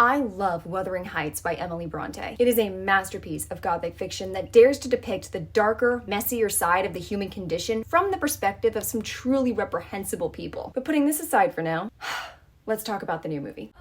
I love Wuthering Heights by Emily Brontë. It is a masterpiece of gothic fiction that dares to depict the darker, messier side of the human condition from the perspective of some truly reprehensible people. But putting this aside for now, let's talk about the new movie.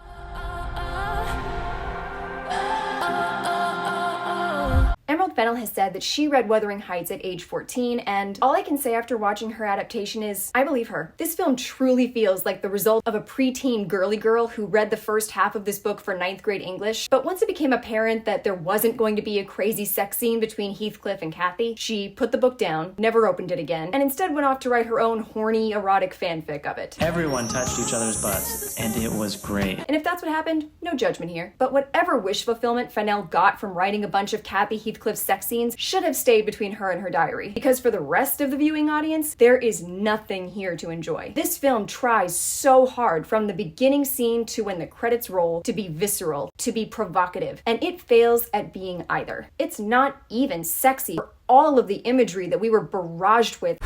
Fennell has said that she read Wuthering Heights at age 14, and all I can say after watching her adaptation is, I believe her. This film truly feels like the result of a preteen girly girl who read the first half of this book for 9th grade English, but once it became apparent that there wasn't going to be a crazy sex scene between Heathcliff and Kathy, she put the book down, never opened it again, and instead went off to write her own horny, erotic fanfic of it. Everyone touched each other's butts, and it was great. And if that's what happened, no judgment here. But whatever wish fulfillment Fennell got from writing a bunch of Kathy Heathcliff's sex scenes should have stayed between her and her diary, because for the rest of the viewing audience, there is nothing here to enjoy. This film tries so hard from the beginning scene to when the credits roll to be visceral, to be provocative, and it fails at being either. It's not even sexy for all of the imagery that we were barraged with.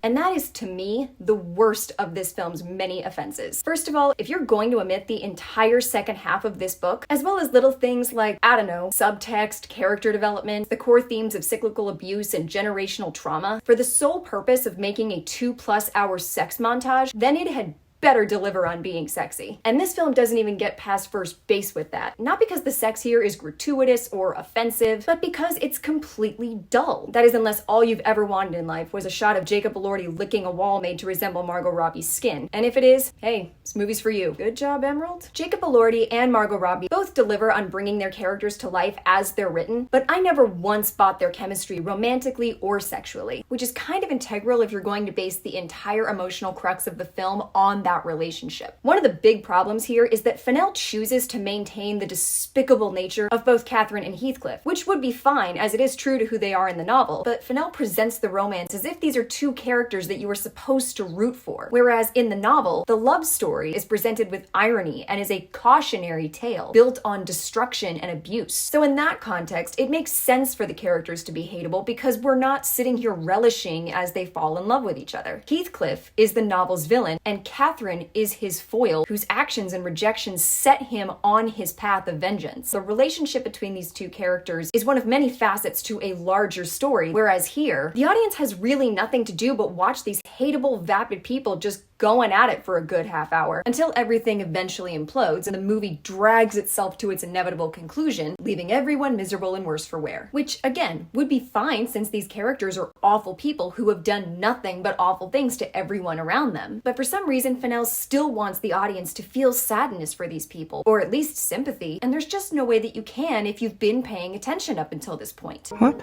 And that is, to me, the worst of this film's many offenses. First of all, if you're going to omit the entire second half of this book, as well as little things like, I don't know, subtext, character development, the core themes of cyclical abuse and generational trauma, for the sole purpose of making a 2+ hour sex montage, then it had better deliver on being sexy. And this film doesn't even get past first base with that. Not because the sex here is gratuitous or offensive, but because it's completely dull. That is, unless all you've ever wanted in life was a shot of Jacob Elordi licking a wall made to resemble Margot Robbie's skin. And if it is, hey, this movie's for you. Good job, Emerald. Jacob Elordi and Margot Robbie both deliver on bringing their characters to life as they're written, but I never once bought their chemistry romantically or sexually, which is kind of integral if you're going to base the entire emotional crux of the film on that relationship. One of the big problems here is that Fennell chooses to maintain the despicable nature of both Catherine and Heathcliff, which would be fine as it is true to who they are in the novel, but Fennell presents the romance as if these are two characters that you are supposed to root for, whereas in the novel, the love story is presented with irony and is a cautionary tale built on destruction and abuse. So in that context, it makes sense for the characters to be hateable because we're not sitting here relishing as they fall in love with each other. Heathcliff is the novel's villain, and Catherine is his foil, whose actions and rejections set him on his path of vengeance. The relationship between these two characters is one of many facets to a larger story, whereas here, the audience has really nothing to do but watch these hateable, vapid people just going at it for a good half hour, until everything eventually implodes and the movie drags itself to its inevitable conclusion, leaving everyone miserable and worse for wear. Which, again, would be fine since these characters are awful people who have done nothing but awful things to everyone around them. But for some reason, Fennell still wants the audience to feel sadness for these people, or at least sympathy, and there's just no way that you can if you've been paying attention up until this point. What?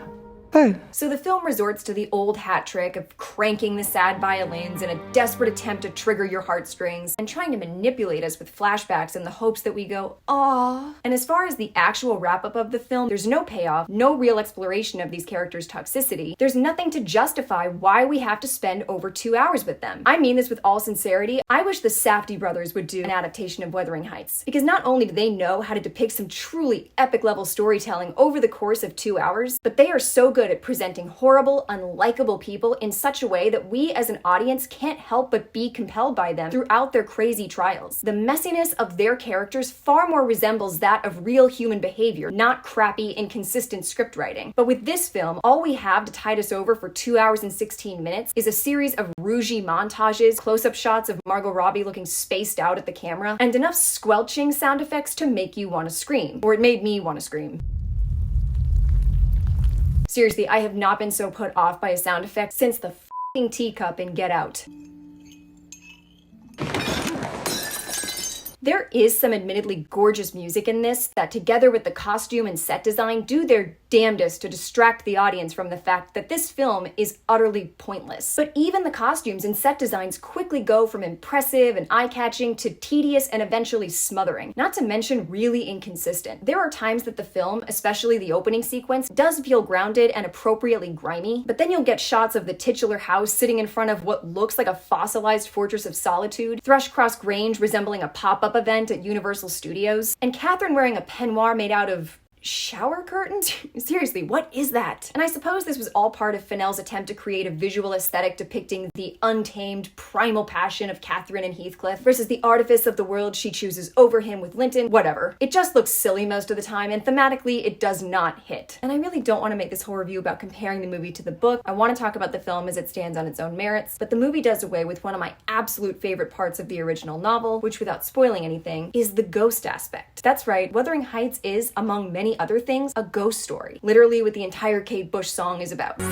Oh. So the film resorts to the old hat trick of cranking the sad violins in a desperate attempt to trigger your heartstrings and trying to manipulate us with flashbacks in the hopes that we go, aww. And as far as the actual wrap-up of the film, there's no payoff, no real exploration of these characters' toxicity. There's nothing to justify why we have to spend over 2 hours with them. I mean this with all sincerity. I wish the Safdie brothers would do an adaptation of Wuthering Heights, because not only do they know how to depict some truly epic level storytelling over the course of 2 hours, but they are so good at presenting horrible, unlikable people in such a way that we as an audience can't help but be compelled by them throughout their crazy trials. The messiness of their characters far more resembles that of real human behavior, not crappy, inconsistent script writing. But with this film, all we have to tide us over for 2 hours and 16 minutes is a series of rougey montages, close-up shots of Margot Robbie looking spaced out at the camera, and enough squelching sound effects to make you want to scream. Or it made me want to scream. Seriously, I have not been so put off by a sound effect since the f***ing teacup in Get Out. There is some admittedly gorgeous music in this that, together with the costume and set design, do their damnedest to distract the audience from the fact that this film is utterly pointless. But even the costumes and set designs quickly go from impressive and eye-catching to tedious and eventually smothering, not to mention really inconsistent. There are times that the film, especially the opening sequence, does feel grounded and appropriately grimy, but then you'll get shots of the titular house sitting in front of what looks like a fossilized fortress of solitude, Thrushcross Grange resembling a pop-up event at Universal Studios, and Catherine wearing a peignoir made out of shower curtains? Seriously, what is that? And I suppose this was all part of Fennell's attempt to create a visual aesthetic depicting the untamed, primal passion of Catherine and Heathcliff versus the artifice of the world she chooses over him with Linton, whatever. It just looks silly most of the time, and thematically, it does not hit. And I really don't want to make this whole review about comparing the movie to the book. I want to talk about the film as it stands on its own merits, but the movie does away with one of my absolute favorite parts of the original novel, which, without spoiling anything, is the ghost aspect. That's right, Wuthering Heights is, among many other things, a ghost story. Literally what the entire Kate Bush song is about.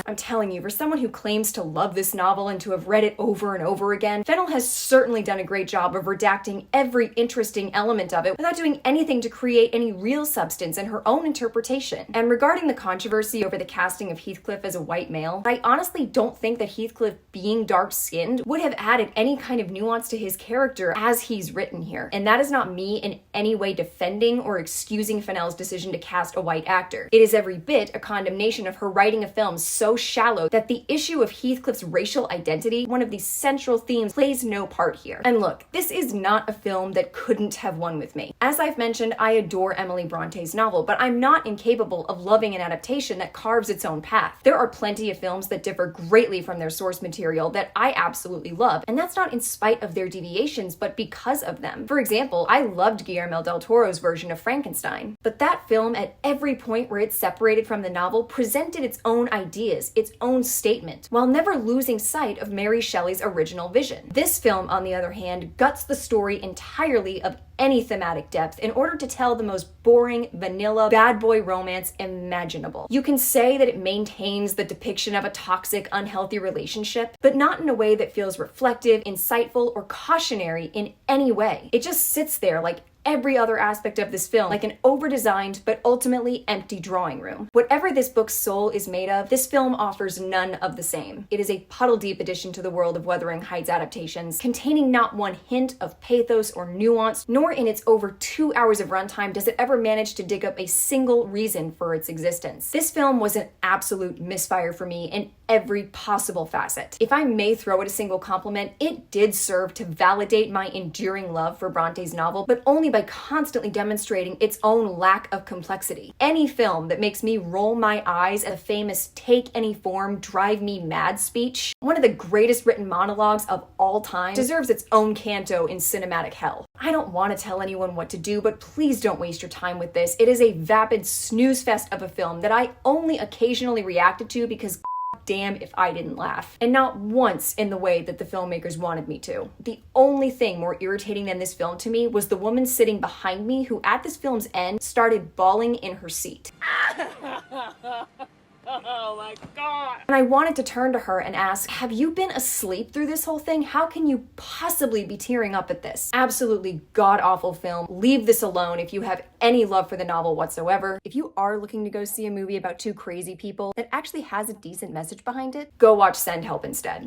I'm telling you, for someone who claims to love this novel and to have read it over and over again, Fennell has certainly done a great job of redacting every interesting element of it without doing anything to create any real substance in her own interpretation. And regarding the controversy over the casting of Heathcliff as a white male, I honestly don't think that Heathcliff being dark-skinned would have added any kind of nuance to his character as he's written here. And that is not me in any way defending or excusing Fennell's decision to cast a white actor. It is every bit a condemnation of her writing a film so shallow that the issue of Heathcliff's racial identity, one of the central themes, plays no part here. And look, this is not a film that couldn't have won with me. As I've mentioned, I adore Emily Bronte's novel, but I'm not incapable of loving an adaptation that carves its own path. There are plenty of films that differ greatly from their source material that I absolutely love, and that's not in spite of their deviations, but because of them. For example, I loved Guillermo del Toro's version of Frankenstein, but that film, at every point where it's separated from the novel, presented its own ideas, its own statement, while never losing sight of Mary Shelley's original vision. This film, on the other hand, guts the story entirely of any thematic depth in order to tell the most boring, vanilla, bad boy romance imaginable. You can say that it maintains the depiction of a toxic, unhealthy relationship, but not in a way that feels reflective, insightful, or cautionary in any way. It just sits there like every other aspect of this film, like an over-designed but ultimately empty drawing room. Whatever this book's soul is made of, this film offers none of the same. It is a puddle-deep addition to the world of Wuthering Heights adaptations, containing not one hint of pathos or nuance, nor in its over 2 hours of runtime does it ever manage to dig up a single reason for its existence. This film was an absolute misfire for me in every possible facet. If I may throw it a single compliment, it did serve to validate my enduring love for Bronte's novel, but only by constantly demonstrating its own lack of complexity. Any film that makes me roll my eyes at the famous "take any form, drive me mad" speech, one of the greatest written monologues of all time, deserves its own canto in cinematic hell. I don't want to tell anyone what to do, but please don't waste your time with this. It is a vapid snooze fest of a film that I only occasionally reacted to because damn if I didn't laugh. And not once in the way that the filmmakers wanted me to. The only thing more irritating than this film to me was the woman sitting behind me who at this film's end started bawling in her seat. Oh my god. And I wanted to turn to her and ask, have you been asleep through this whole thing? How can you possibly be tearing up at this? Absolutely god-awful film. Leave this alone if you have any love for the novel whatsoever. If you are looking to go see a movie about two crazy people that actually has a decent message behind it, go watch Send Help instead.